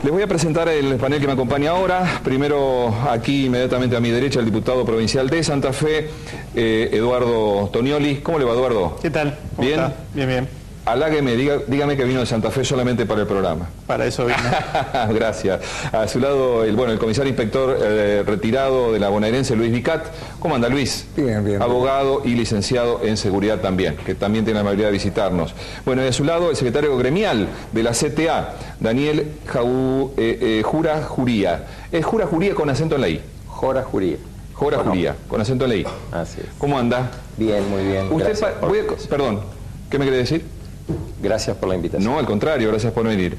Les voy a presentar el panel que me acompaña ahora. Primero, aquí inmediatamente a mi derecha, el diputado provincial de Santa Fe, Eduardo Tonioli. ¿Cómo le va, Eduardo? ¿Qué tal? ¿Cómo ¿Bien? está? Bien, bien. Halágueme, dígame que vino de Santa Fe solamente para el programa. Para eso vino. Gracias. A su lado, el comisario inspector retirado de la bonaerense, Luis Vicat. ¿Cómo anda, Luis? Bien, bien. Abogado y licenciado en seguridad también, que también tiene la amabilidad de visitarnos. Bueno, y a su lado, el secretario gremial de la CTA, Daniel Jura Juría. ¿Es Jura Juría con acento en la I? Jora Juría. Jora Juría, con acento en la I. Así es. ¿Cómo anda? Bien, muy bien. Usted perdón, ¿qué me quiere decir? Gracias por la invitación. No, al contrario, gracias por venir.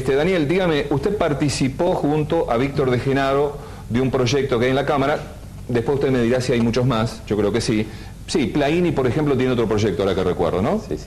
Daniel, dígame, usted participó junto a Víctor de Genaro de un proyecto que hay en la Cámara. Después usted me dirá si hay muchos más, yo creo que sí. Sí, Plaini, por ejemplo, tiene otro proyecto, ahora que recuerdo, ¿no? Sí, sí.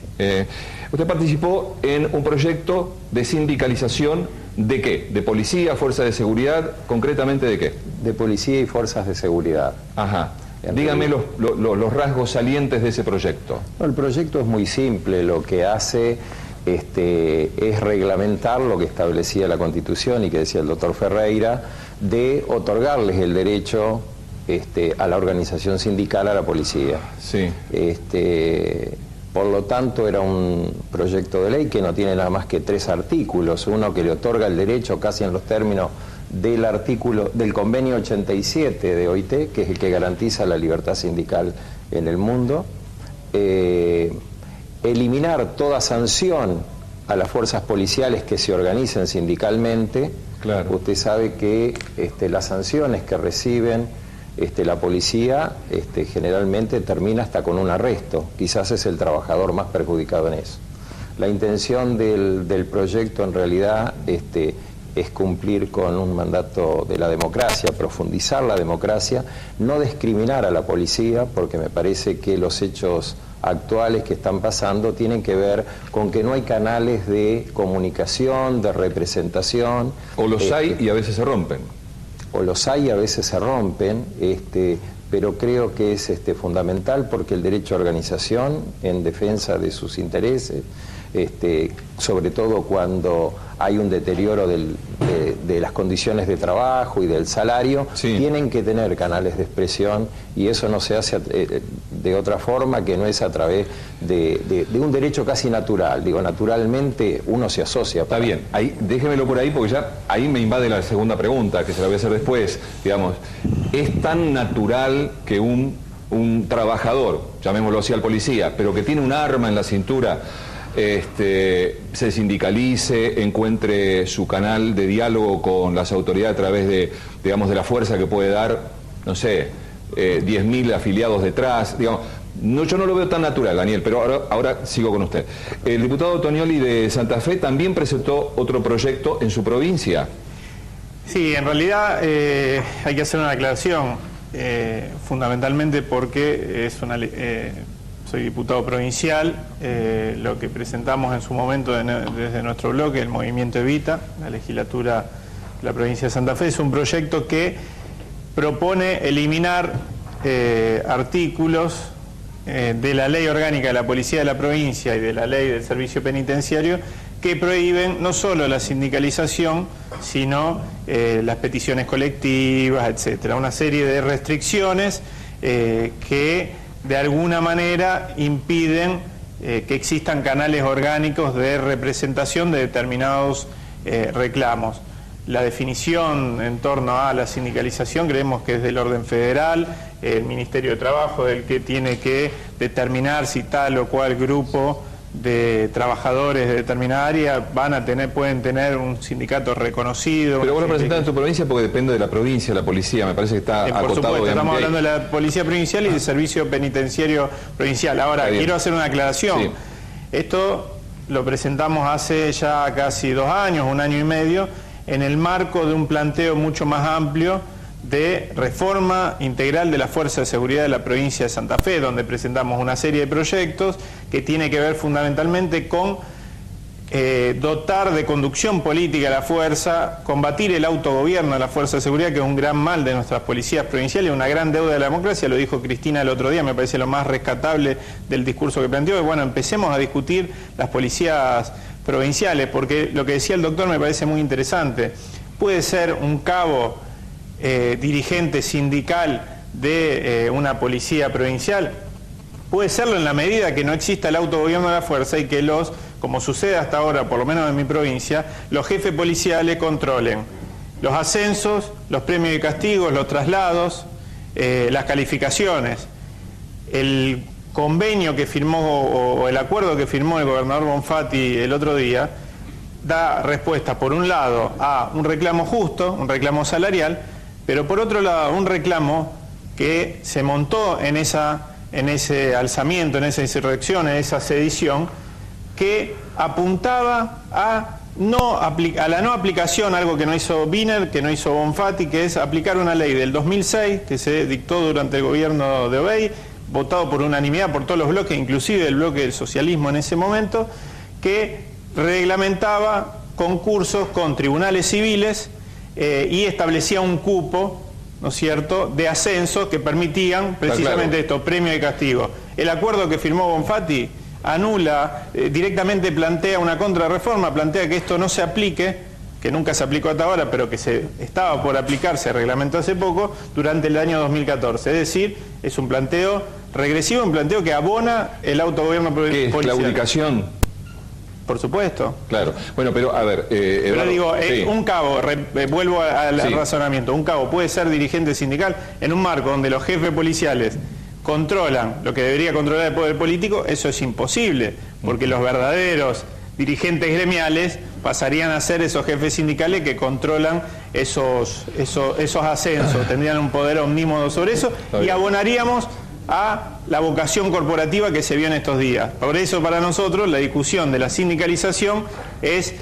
Usted participó en un proyecto de sindicalización ¿de qué? ¿De policía, fuerzas de seguridad? ¿Concretamente de qué? De policía y fuerzas de seguridad. Ajá. Dígame los rasgos salientes de ese proyecto. El proyecto es muy simple, lo que hace es reglamentar lo que establecía la Constitución y que decía el doctor Ferreira, de otorgarles el derecho a la organización sindical a la policía. Sí. Por lo tanto, era un proyecto de ley que no tiene nada más que 3 artículos, uno que le otorga el derecho casi en los términos del convenio 87 de OIT, que es el que garantiza la libertad sindical en el mundo, eliminar toda sanción a las fuerzas policiales que se organicen sindicalmente. Claro. Usted sabe que las sanciones que reciben la policía generalmente termina hasta con un arresto, quizás es el trabajador más perjudicado en eso. La intención del proyecto en realidad es cumplir con un mandato de la democracia, profundizar la democracia, no discriminar a la policía, porque me parece que los hechos actuales que están pasando tienen que ver con que no hay canales de comunicación, de representación. O los hay y a veces se rompen. O los hay y a veces se rompen, pero creo que es fundamental porque el derecho a organización en defensa de sus intereses, sobre todo cuando hay un deterioro de las condiciones de trabajo y del salario, sí, tienen que tener canales de expresión y eso no se hace de otra forma que no es a través de un derecho casi natural. Digo, naturalmente uno se asocia. Está bien, ahí, déjemelo por ahí porque ya ahí me invade la segunda pregunta, que se la voy a hacer después. Digamos, ¿es tan natural que un trabajador, llamémoslo así al policía, pero que tiene un arma en la cintura, se sindicalice, encuentre su canal de diálogo con las autoridades a través de, digamos, de la fuerza que puede dar, no sé, 10.000 afiliados detrás, digamos? No, yo no lo veo tan natural, Daniel, pero ahora sigo con usted. El diputado Tonioli de Santa Fe también presentó otro proyecto en su provincia. Sí, en realidad hay que hacer una aclaración, fundamentalmente porque soy diputado provincial. Lo que presentamos en su momento desde nuestro bloque, el Movimiento Evita, la legislatura de la provincia de Santa Fe, es un proyecto que propone eliminar artículos de la Ley Orgánica de la Policía de la Provincia y de la Ley del Servicio Penitenciario que prohíben no solo la sindicalización, sino las peticiones colectivas, etcétera. Una serie de restricciones que de alguna manera impiden que existan canales orgánicos de representación de determinados reclamos. La definición en torno a la sindicalización creemos que es del orden federal, el Ministerio de Trabajo es el que tiene que determinar si tal o cual grupo de trabajadores de determinada área pueden tener un sindicato reconocido. Pero vos lo presentás en tu provincia porque depende de la provincia, la policía, me parece que está acotado. Por supuesto, estamos hablando de la Policía Provincial y del Servicio Penitenciario Provincial. Ahora, quiero hacer una aclaración. Sí. Esto lo presentamos hace ya casi 2 años, 1 año y medio, en el marco de un planteo mucho más amplio de reforma integral de la Fuerza de Seguridad de la provincia de Santa Fe, donde presentamos una serie de proyectos que tiene que ver fundamentalmente con dotar de conducción política a la fuerza, combatir el autogobierno de la Fuerza de Seguridad, que es un gran mal de nuestras policías provinciales, una gran deuda de la democracia, lo dijo Cristina el otro día, me parece lo más rescatable del discurso que planteó, y bueno, empecemos a discutir las policías provinciales, porque lo que decía el doctor me parece muy interesante. Puede ser un cabo dirigente sindical de una policía provincial, puede serlo en la medida que no exista el autogobierno de la fuerza y que como sucede hasta ahora, por lo menos en mi provincia, los jefes policiales controlen los ascensos, los premios y castigos, los traslados, las calificaciones. El convenio que firmó o el acuerdo que firmó el gobernador Bonfatti el otro día da respuesta, por un lado, a un reclamo justo, un reclamo salarial, pero por otro lado, un reclamo que se montó en ese alzamiento, en esa insurrección, en esa sedición, que apuntaba a la no aplicación, algo que no hizo Wiener, que no hizo Bonfatti, que es aplicar una ley del 2006 que se dictó durante el gobierno de Obey, votado por unanimidad por todos los bloques, inclusive el bloque del socialismo en ese momento, que reglamentaba concursos con tribunales civiles y establecía un cupo, ¿no es cierto?, de ascensos que permitían precisamente esto, premio y castigo. El acuerdo que firmó Bonfatti anula, directamente plantea una contrarreforma, plantea que esto no se aplique, que nunca se aplicó hasta ahora, pero que estaba por aplicar, se reglamentó hace poco, durante el año 2014. Es decir, es un planteo regresivo, un planteo que abona el autogobierno policial. ¿Qué es la ubicación? Por supuesto. Claro. Bueno, pero a ver... pero digo, sí. Un cabo, vuelvo al Sí. razonamiento, un cabo puede ser dirigente sindical en un marco donde los jefes policiales controlan lo que debería controlar el poder político. Eso es imposible, porque los verdaderos dirigentes gremiales pasarían a ser esos jefes sindicales que controlan esos ascensos, tendrían un poder omnímodo sobre eso y abonaríamos a la vocación corporativa que se vio en estos días. Por eso, para nosotros, la discusión de la sindicalización es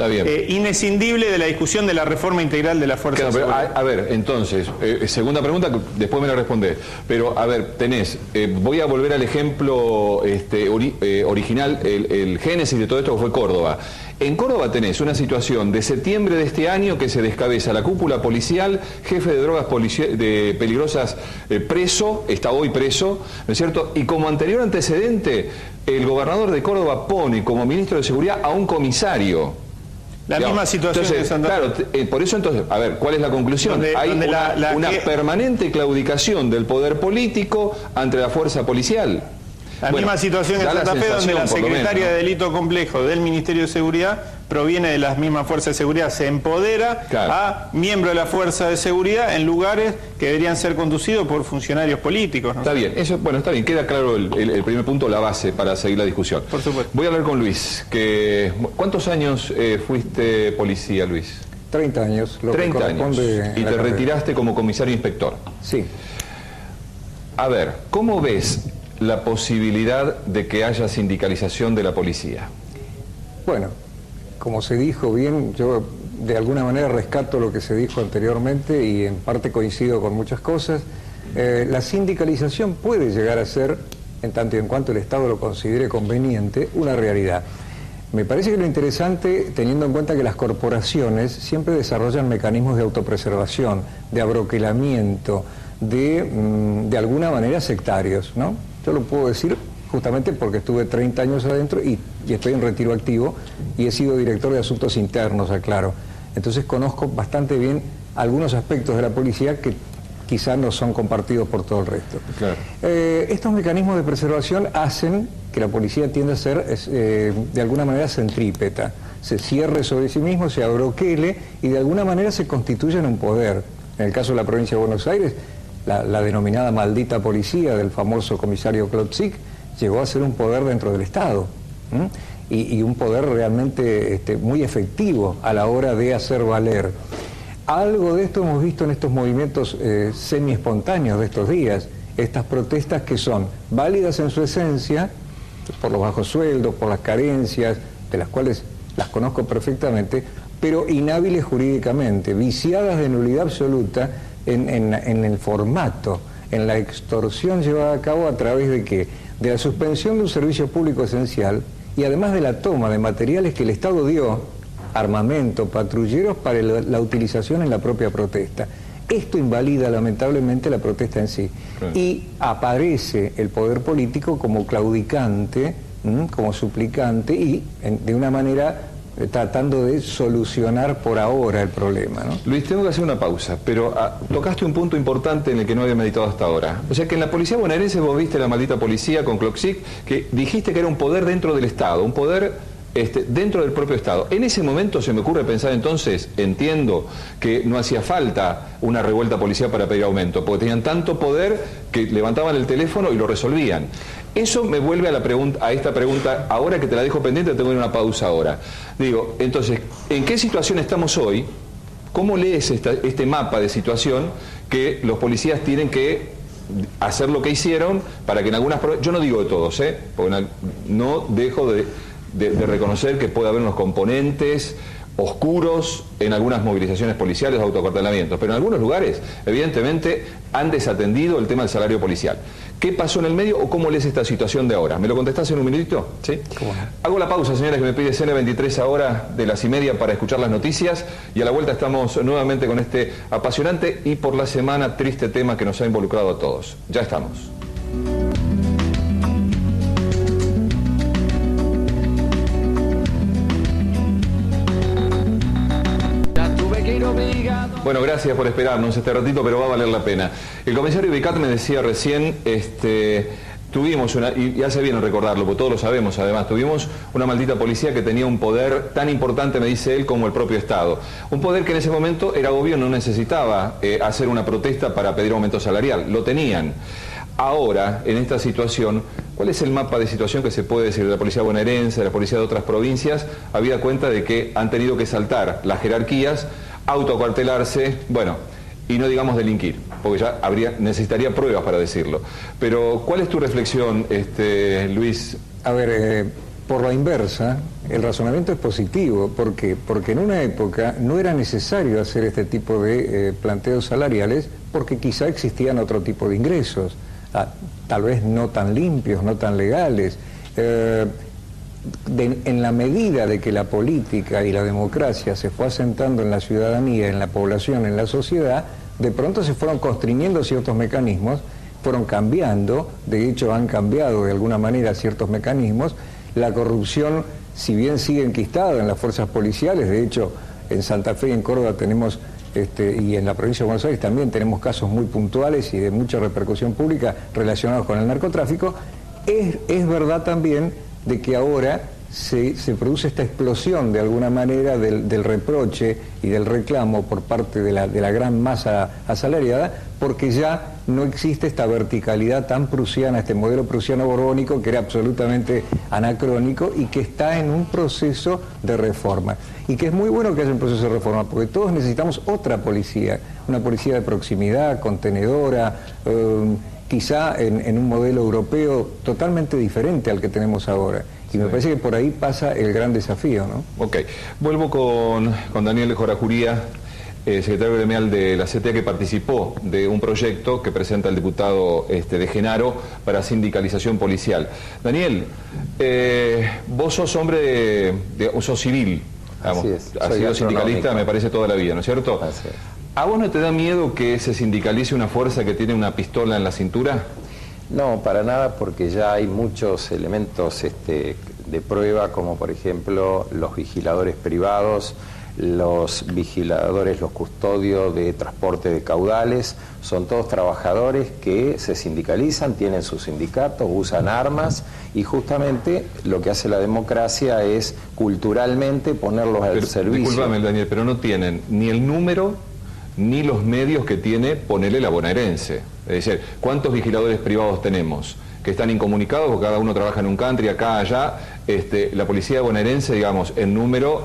inescindible de la discusión de la reforma integral de la fuerza de seguridad. A ver, entonces, segunda pregunta, después me la respondés. Pero, a ver, voy a volver al ejemplo original, el génesis de todo esto que fue Córdoba. En Córdoba tenés una situación de septiembre de este año que se descabeza la cúpula policial, jefe de drogas peligrosas preso, está hoy preso, ¿no es cierto? Y como anterior antecedente, el gobernador de Córdoba pone como ministro de Seguridad a un comisario. La misma situación entonces, de Santa Fe. Claro, por eso entonces, a ver, ¿cuál es la conclusión? Hay una permanente claudicación del poder político ante la fuerza policial. La misma situación en Santa Fe, donde la secretaria de Delito Complejo del Ministerio de Seguridad proviene de las mismas fuerzas de seguridad, se empodera a miembros de la fuerza de seguridad en lugares que deberían ser conducidos por funcionarios políticos, ¿no? Está bien, eso, bueno, está bien, queda claro el primer punto, la base para seguir la discusión. Por supuesto. Voy a hablar con Luis. ¿Cuántos años fuiste policía, Luis? 30 años, lo 30 que corresponde años. Y te retiraste como comisario inspector. Sí. A ver, ¿cómo ves la posibilidad de que haya sindicalización de la policía? Bueno, como se dijo bien, yo de alguna manera rescato lo que se dijo anteriormente y en parte coincido con muchas cosas. La sindicalización puede llegar a ser, en tanto y en cuanto el Estado lo considere conveniente, una realidad. Me parece que lo interesante, teniendo en cuenta que las corporaciones siempre desarrollan mecanismos de autopreservación, de abroquelamiento, de alguna manera sectarios, ¿no? Yo lo puedo decir justamente porque estuve 30 años adentro y estoy en retiro activo y he sido director de asuntos internos, aclaro. Entonces conozco bastante bien algunos aspectos de la policía que quizás no son compartidos por todo el resto. Claro. Estos mecanismos de preservación hacen que la policía tienda a ser de alguna manera centrípeta, se cierre sobre sí mismo, se abroquele y de alguna manera se constituya en un poder. En el caso de la provincia de Buenos Aires, la denominada maldita policía del famoso comisario Claude Zick llegó a ser un poder dentro del Estado y un poder realmente muy efectivo a la hora de hacer valer. Algo de esto hemos visto en estos movimientos semi-espontáneos de estos días, estas protestas que son válidas en su esencia, por los bajos sueldos, por las carencias, de las cuales las conozco perfectamente, pero inhábiles jurídicamente, viciadas de nulidad absoluta en el formato, en la extorsión llevada a cabo a través de ¿qué? De la suspensión de un servicio público esencial y además de la toma de materiales que el Estado dio, armamento, patrulleros para la utilización en la propia protesta. Esto invalida lamentablemente la protesta en sí. Claro. Y aparece el poder político como claudicante, como suplicante y de una manera tratando de solucionar por ahora el problema, ¿no? Luis, tengo que hacer una pausa, pero tocaste un punto importante en el que no había meditado hasta ahora. O sea que en la policía bonaerense vos viste la maldita policía con Cloxic, que dijiste que era un poder dentro del Estado, un poder dentro del propio Estado. En ese momento se me ocurre pensar entonces, entiendo que no hacía falta una revuelta policial para pedir aumento, porque tenían tanto poder que levantaban el teléfono y lo resolvían. Eso me vuelve a esta pregunta, ahora que te la dejo pendiente, tengo que ir a una pausa ahora. Digo, entonces, ¿en qué situación estamos hoy? ¿Cómo lees este mapa de situación que los policías tienen que hacer lo que hicieron para que en algunas... Yo no digo de todos, porque no dejo de reconocer que puede haber unos componentes oscuros en algunas movilizaciones policiales, autoacuartelamientos, pero en algunos lugares, evidentemente, han desatendido el tema del salario policial. ¿Qué pasó en el medio o cómo lees esta situación de ahora? ¿Me lo contestás en un minutito? ¿Sí? Hago la pausa, señores, que me pide CN23 ahora de las 1:30 para escuchar las noticias, y a la vuelta estamos nuevamente con este apasionante y por la semana triste tema que nos ha involucrado a todos. Ya estamos. Bueno, gracias por esperarnos este ratito, pero va a valer la pena. El comisario Vicat me decía recién, tuvimos y hace bien en recordarlo, porque todos lo sabemos además, tuvimos una maldita policía que tenía un poder tan importante, me dice él, como el propio Estado. Un poder que en ese momento era obvio, no necesitaba hacer una protesta para pedir aumento salarial, lo tenían. Ahora, en esta situación, ¿cuál es el mapa de situación que se puede decir de la policía bonaerense, de la policía de otras provincias, habida cuenta de que han tenido que saltar las jerarquías, autoacuartelarse, bueno, y no digamos delinquir, porque ya necesitaría pruebas para decirlo. Pero, ¿cuál es tu reflexión, Luis? A ver, por la inversa, el razonamiento es positivo. ¿Por qué? Porque en una época no era necesario hacer este tipo de planteos salariales, porque quizá existían otro tipo de ingresos, tal vez no tan limpios, no tan legales. En la medida de que la política y la democracia se fue asentando en la ciudadanía, en la población, en la sociedad, de pronto se fueron constriñendo ciertos mecanismos, fueron cambiando, de hecho han cambiado de alguna manera ciertos mecanismos. La corrupción, si bien sigue enquistada en las fuerzas policiales, de hecho en Santa Fe y en Córdoba tenemos, y en la provincia de Buenos Aires también tenemos casos muy puntuales y de mucha repercusión pública relacionados con el narcotráfico, es verdad también de que ahora se produce esta explosión de alguna manera del reproche y del reclamo por parte de la gran masa asalariada, porque ya no existe esta verticalidad tan prusiana, este modelo prusiano borbónico que era absolutamente anacrónico y que está en un proceso de reforma. Y que es muy bueno que haya un proceso de reforma, porque todos necesitamos otra policía, una policía de proximidad, contenedora, quizá en un modelo europeo totalmente diferente al que tenemos ahora. Y me parece que por ahí pasa el gran desafío, ¿no? Ok. Vuelvo con Daniel Jorajuría, secretario gremial de la CTA, que participó de un proyecto que presenta el diputado de Genaro para sindicalización policial. Daniel, vos sos hombre sos civil, digamos. Así es. Has sido sindicalista, me parece, toda la vida, ¿no es cierto? Así es. ¿A vos no te da miedo que se sindicalice una fuerza que tiene una pistola en la cintura? No, para nada, porque ya hay muchos elementos de prueba, como por ejemplo los vigiladores privados, los vigiladores, los custodios de transporte de caudales, son todos trabajadores que se sindicalizan, tienen sus sindicatos, usan armas, y justamente lo que hace la democracia es culturalmente ponerlos al servicio. Discúlpame, Daniel, pero no tienen ni el número ni los medios que tiene, ponele, la bonaerense. Es decir, ¿cuántos vigiladores privados tenemos que están incomunicados porque cada uno trabaja en un country, acá, allá? La policía bonaerense, digamos, en número...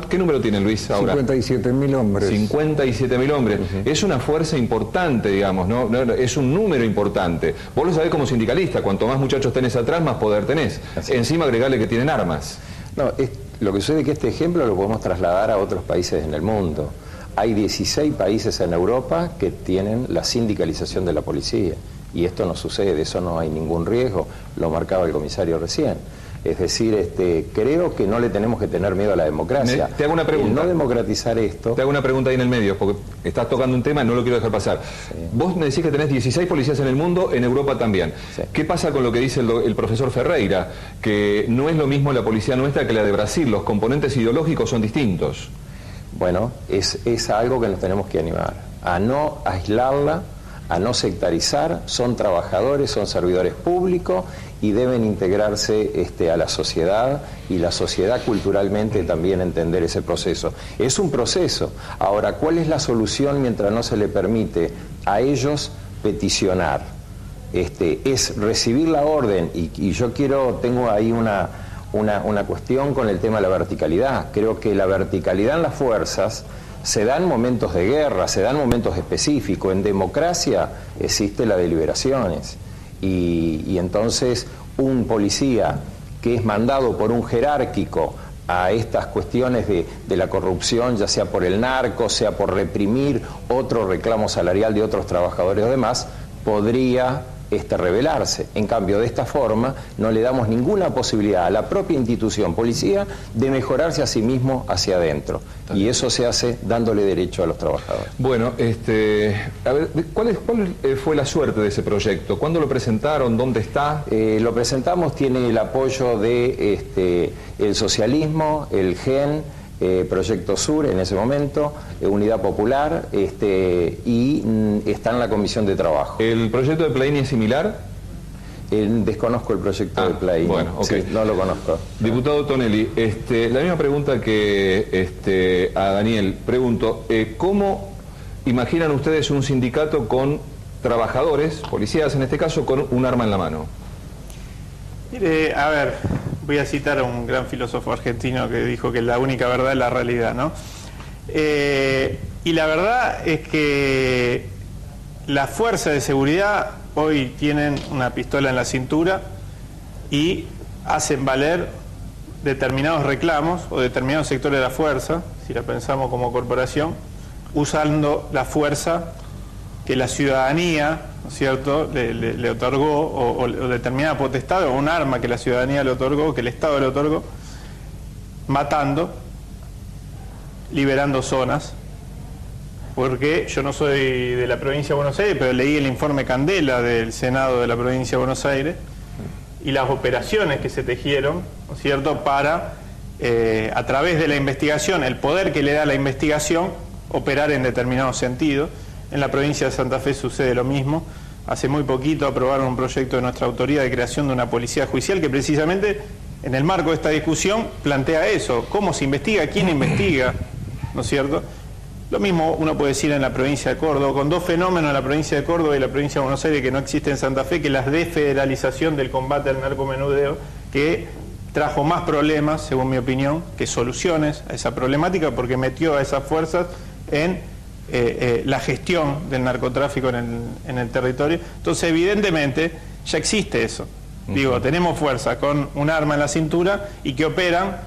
¿Qué número tiene, Luis, ahora? 57.000 hombres. 57.000 hombres. Es una fuerza importante, digamos, ¿no? Es un número importante. Vos lo sabés como sindicalista, cuanto más muchachos tenés atrás, más poder tenés. Encima agregarle que tienen armas. No, lo que sucede es que este ejemplo lo podemos trasladar a otros países en el mundo. Hay 16 países en Europa que tienen la sindicalización de la policía, y esto no sucede, eso no hay ningún riesgo, lo marcaba el comisario recién. Es decir, creo que no le tenemos que tener miedo a la democracia. Te hago una pregunta. El no democratizar esto... Te hago una pregunta ahí en el medio, porque estás tocando un tema y no lo quiero dejar pasar. Sí. Vos me decís que tenés 16 policías en el mundo, en Europa también. Sí. ¿Qué pasa con lo que dice el profesor Ferreira? Que no es lo mismo la policía nuestra que la de Brasil, los componentes ideológicos son distintos. Bueno, es algo que nos tenemos que animar, a no aislarla, a no sectarizar. Son trabajadores, son servidores públicos y deben integrarse a la sociedad, y la sociedad culturalmente también entender ese proceso. Es un proceso. Ahora, ¿cuál es la solución mientras no se le permite a ellos peticionar? Es recibir la orden, y yo tengo ahí una cuestión con el tema de la verticalidad. Creo que la verticalidad en las fuerzas se da en momentos de guerra, se da en momentos específicos. En democracia existe la deliberaciones. Y entonces un policía que es mandado por un jerárquico a estas cuestiones de la corrupción, ya sea por el narco, sea por reprimir otro reclamo salarial de otros trabajadores o demás, podría rebelarse. En cambio, de esta forma no le damos ninguna posibilidad a la propia institución policía de mejorarse a sí mismo hacia adentro. Y eso se hace dándole derecho a los trabajadores. Bueno, a ver, ¿cuál fue la suerte de ese proyecto? ¿Cuándo lo presentaron? ¿Dónde está? Lo presentamos, tiene el apoyo de el socialismo, el GEN, Proyecto Sur en ese momento, Unidad Popular, y está en la Comisión de Trabajo. ¿El proyecto de Plaini es similar? Desconozco el proyecto de Plaini. Bueno, ok. Sí, no lo conozco. Diputado Tonelli, la misma pregunta que a Daniel. Pregunto, ¿cómo imaginan ustedes un sindicato con trabajadores, policías en este caso, con un arma en la mano? Mire, a ver, voy a citar a un gran filósofo argentino que dijo que la única verdad es la realidad, ¿no? Y la verdad es que las fuerzas de seguridad hoy tienen una pistola en la cintura y hacen valer determinados reclamos o determinados sectores de la fuerza, si la pensamos como corporación, usando la fuerza que la ciudadanía, ¿no es cierto?, le otorgó, o determinada potestad, o un arma que la ciudadanía le otorgó, que el Estado le otorgó, matando, liberando zonas. Porque yo no soy de la provincia de Buenos Aires, pero leí el informe Candela del Senado de la provincia de Buenos Aires y las operaciones que se tejieron, ¿no es cierto?, para, a través de la investigación, el poder que le da la investigación, operar en determinado sentido. En la provincia de Santa Fe sucede lo mismo. Hace muy poquito aprobaron un proyecto de nuestra autoridad de creación de una policía judicial que precisamente en el marco de esta discusión plantea eso, cómo se investiga, quién investiga, ¿no es cierto? Lo mismo uno puede decir en la provincia de Córdoba, con dos fenómenos en la provincia de Córdoba y la provincia de Buenos Aires que no existen en Santa Fe, que es la desfederalización del combate al narcomenudeo, que trajo más problemas, según mi opinión, que soluciones a esa problemática, porque metió a esas fuerzas en la gestión del narcotráfico en el territorio. Entonces, evidentemente, ya existe eso. Digo, tenemos fuerzas con un arma en la cintura y que operan...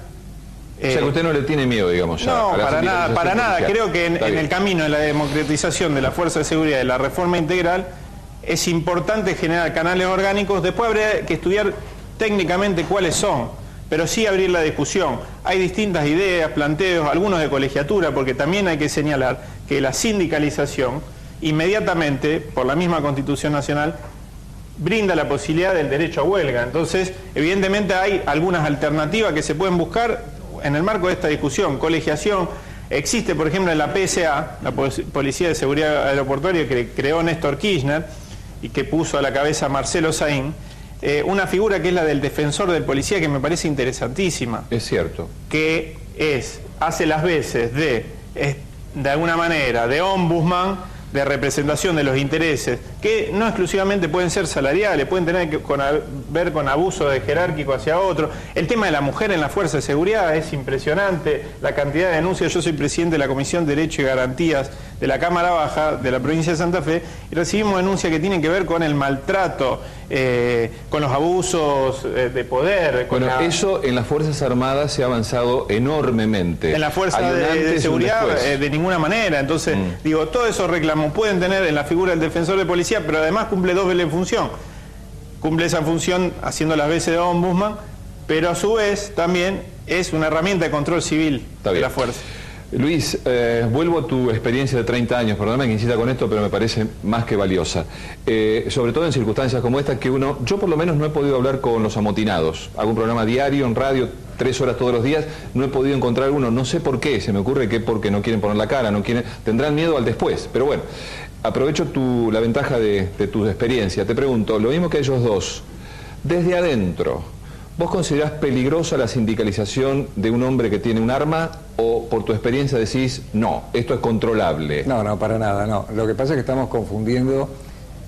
o sea, que usted no le tiene miedo, digamos, ya. No, para nada. Policial. Creo que en el camino de la democratización de la fuerza de seguridad y de la reforma integral es importante generar canales orgánicos. Después habría que estudiar técnicamente cuáles son, pero sí abrir la discusión. Hay distintas ideas, planteos, algunos de colegiatura, porque también hay que señalar que la sindicalización inmediatamente, por la misma Constitución Nacional, brinda la posibilidad del derecho a huelga. Entonces, evidentemente hay algunas alternativas que se pueden buscar en el marco de esta discusión. Colegiación, existe por ejemplo en la PSA, la Policía de Seguridad Aeroportuaria, que creó Néstor Kirchner y que puso a la cabeza Marcelo Saín, una figura que es la del defensor del policía, que me parece interesantísima. Es cierto. Que hace las veces de alguna manera, de ombudsman, de representación de los intereses, que no exclusivamente pueden ser salariales, pueden tener que ver con abuso de jerárquico hacia otro. El tema de la mujer en la fuerza de seguridad es impresionante, la cantidad de denuncias. Yo soy presidente de la Comisión de Derecho y Garantías de la Cámara Baja de la provincia de Santa Fe y recibimos denuncias que tienen que ver con el maltrato, con los abusos de poder. Bueno, eso en las Fuerzas Armadas se ha avanzado enormemente. En la fuerza de seguridad de ninguna manera. Entonces, digo, todos esos reclamos pueden tener en la figura del defensor de policía, pero además cumple doble función. Cumple esa función haciendo las veces de ombudsman, pero a su vez también es una herramienta de control civil de la fuerza. Luis, vuelvo a tu experiencia de 30 años, perdóname que insista con esto, pero me parece más que valiosa. Sobre todo en circunstancias como esta que yo por lo menos no he podido hablar con los amotinados. Hago un programa diario en radio, 3 horas todos los días, no he podido encontrar uno, no sé por qué, se me ocurre que porque no quieren poner la cara, tendrán miedo al después, pero bueno, aprovecho la ventaja de tu experiencia. Te pregunto, lo mismo que ellos dos, desde adentro, ¿vos considerás peligrosa la sindicalización de un hombre que tiene un arma o por tu experiencia decís, no, esto es controlable? No, para nada, no. Lo que pasa es que estamos confundiendo,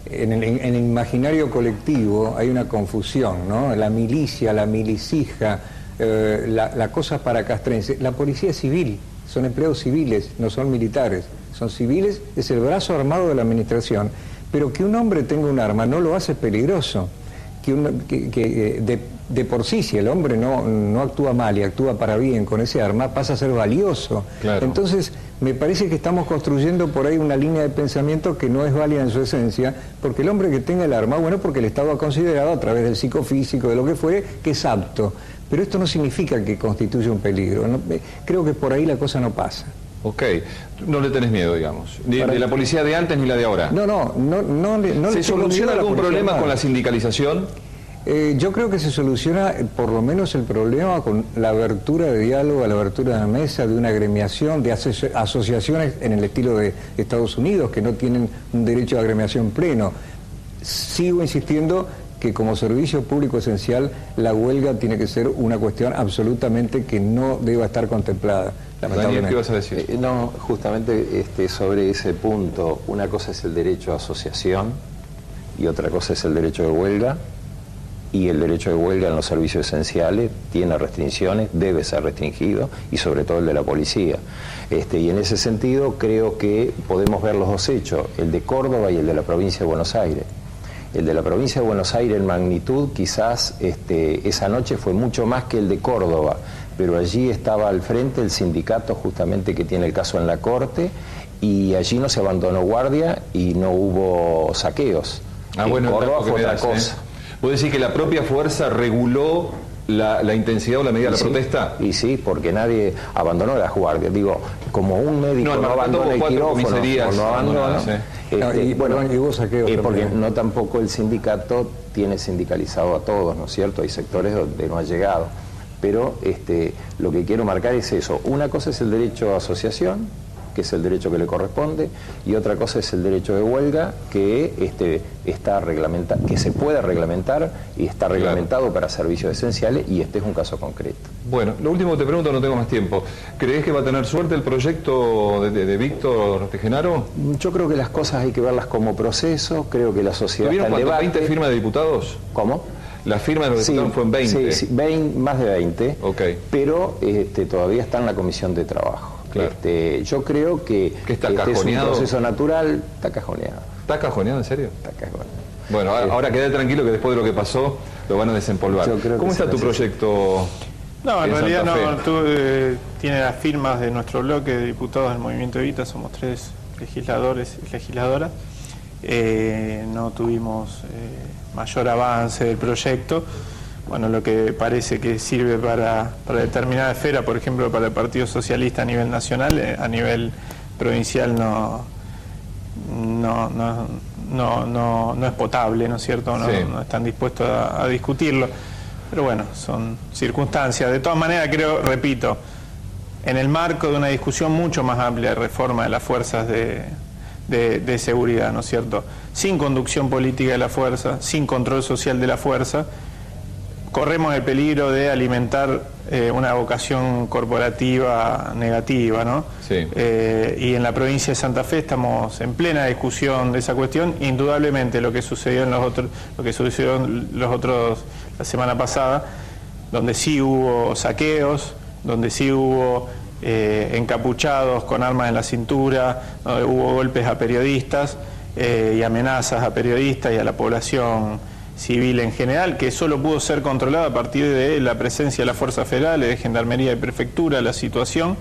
en el imaginario colectivo hay una confusión, ¿no? La milicia, la milicija, la cosa paracastrense. La policía es civil, son empleados civiles, no son militares, son civiles, es el brazo armado de la administración, pero que un hombre tenga un arma no lo hace peligroso. De por sí, si el hombre no actúa mal y actúa para bien con ese arma, pasa a ser valioso. Claro. Entonces, me parece que estamos construyendo por ahí una línea de pensamiento que no es válida en su esencia, porque el hombre que tenga el arma, bueno, porque el Estado ha considerado a través del psicofísico, de lo que fuere, que es apto. Pero esto no significa que constituya un peligro. Creo que por ahí la cosa no pasa. Ok, no le tenés miedo, digamos, ni de la policía de antes ni la de ahora. No. ¿Se soluciona algún problema con la sindicalización? Yo creo que se soluciona por lo menos el problema con la abertura de diálogo, la abertura de la mesa, de una agremiación, de asociaciones en el estilo de Estados Unidos, que no tienen un derecho de agremiación pleno. Sigo insistiendo que como servicio público esencial la huelga tiene que ser una cuestión absolutamente que no deba estar contemplada. Daniel, ¿qué vas a decir? No, justamente sobre ese punto, una cosa es el derecho a asociación y otra cosa es el derecho de huelga, y el derecho de huelga en los servicios esenciales tiene restricciones, debe ser restringido, y sobre todo el de la policía. Y en ese sentido creo que podemos ver los dos hechos, el de Córdoba y el de la provincia de Buenos Aires. El de la provincia de Buenos Aires en magnitud quizás esa noche fue mucho más que el de Córdoba, pero allí estaba al frente el sindicato justamente que tiene el caso en la Corte, y allí no se abandonó guardia y no hubo saqueos. Bueno, Córdoba fue otra cosa. ¿Puede decir que la propia fuerza reguló la intensidad o la medida de la protesta? Y sí, porque nadie abandonó las guardias. Digo, como un médico no abandona el quirófano, no abandona. Y hubo saqueos porque no tampoco el sindicato tiene sindicalizado a todos, ¿no es cierto? Hay sectores donde no ha llegado. Pero lo que quiero marcar es eso. Una cosa es el derecho a asociación, que es el derecho que le corresponde, y otra cosa es el derecho de huelga, que está reglamentado, que se puede reglamentar y está reglamentado para servicios esenciales, y este es un caso concreto. Bueno, lo último que te pregunto, no tengo más tiempo. ¿Crees que va a tener suerte el proyecto de Víctor Tejenaro? Yo creo que las cosas hay que verlas como proceso, creo que la sociedad está en debate. ¿20 firmas de diputados? ¿Cómo? La firma de los diputados fue en 20. Sí, más de 20, okay. Pero todavía está en la comisión de trabajo. Claro. Yo creo que está es un proceso natural. Está cajoneado. ¿Está cajoneado, en serio? Está cajoneado. Bueno, ahora quedé tranquilo que después de lo que pasó lo van a desempolvar. ¿Cómo está tu proyecto? No, en realidad no. Tiene las firmas de nuestro bloque de diputados del Movimiento Evita, somos 3 legisladores y legisladoras. No tuvimos mayor avance del proyecto. Bueno, lo que parece que sirve para determinada esfera, por ejemplo, para el Partido Socialista a nivel nacional, a nivel provincial no es potable, ¿no es cierto? No están dispuestos a discutirlo. Pero bueno, son circunstancias. De todas maneras, repito, en el marco de una discusión mucho más amplia de reforma de las fuerzas de seguridad, ¿no es cierto? Sin conducción política de la fuerza, sin control social de la fuerza, corremos el peligro de alimentar una vocación corporativa negativa, ¿no? Sí. Y en la provincia de Santa Fe estamos en plena discusión de esa cuestión. Indudablemente lo que sucedió la semana pasada, donde sí hubo saqueos, donde sí hubo encapuchados con armas en la cintura, donde hubo golpes a periodistas y amenazas a periodistas y a la población civil en general, que solo pudo ser controlada a partir de la presencia de las fuerzas federales, de Gendarmería y Prefectura, la situación,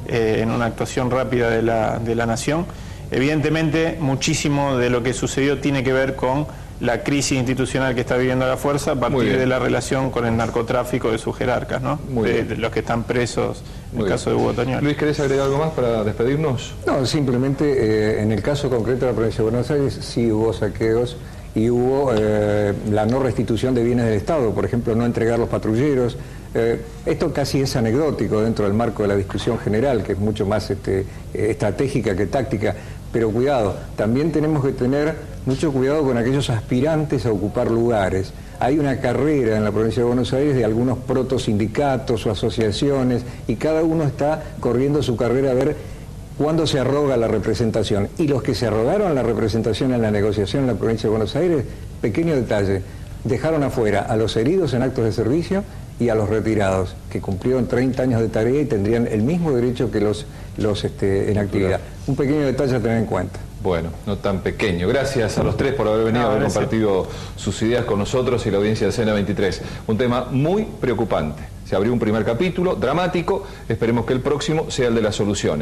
en una actuación rápida de la Nación. Evidentemente, muchísimo de lo que sucedió tiene que ver con la crisis institucional que está viviendo la fuerza a partir de la relación con el narcotráfico de sus jerarcas, ¿no? De los que están presos en el caso de Hugo Otoñol. Luis, ¿querés agregar algo más para despedirnos? No, simplemente en el caso concreto de la provincia de Buenos Aires sí hubo saqueos y hubo la no restitución de bienes del Estado, por ejemplo, no entregar los patrulleros. Esto casi es anecdótico dentro del marco de la discusión general, que es mucho más estratégica que táctica. Pero cuidado, también tenemos que tener mucho cuidado con aquellos aspirantes a ocupar lugares. Hay una carrera en la provincia de Buenos Aires de algunos protosindicatos o asociaciones y cada uno está corriendo su carrera a ver cuándo se arroga la representación. Y los que se arrogaron la representación en la negociación en la provincia de Buenos Aires, pequeño detalle, dejaron afuera a los heridos en actos de servicio y a los retirados, que cumplieron 30 años de tarea y tendrían el mismo derecho que los en actividad. Un pequeño detalle a tener en cuenta. Bueno, no tan pequeño. Gracias a los tres por haber venido, haber compartido sus ideas con nosotros y la audiencia de Escena 23. Un tema muy preocupante. Se abrió un primer capítulo, dramático, esperemos que el próximo sea el de las soluciones.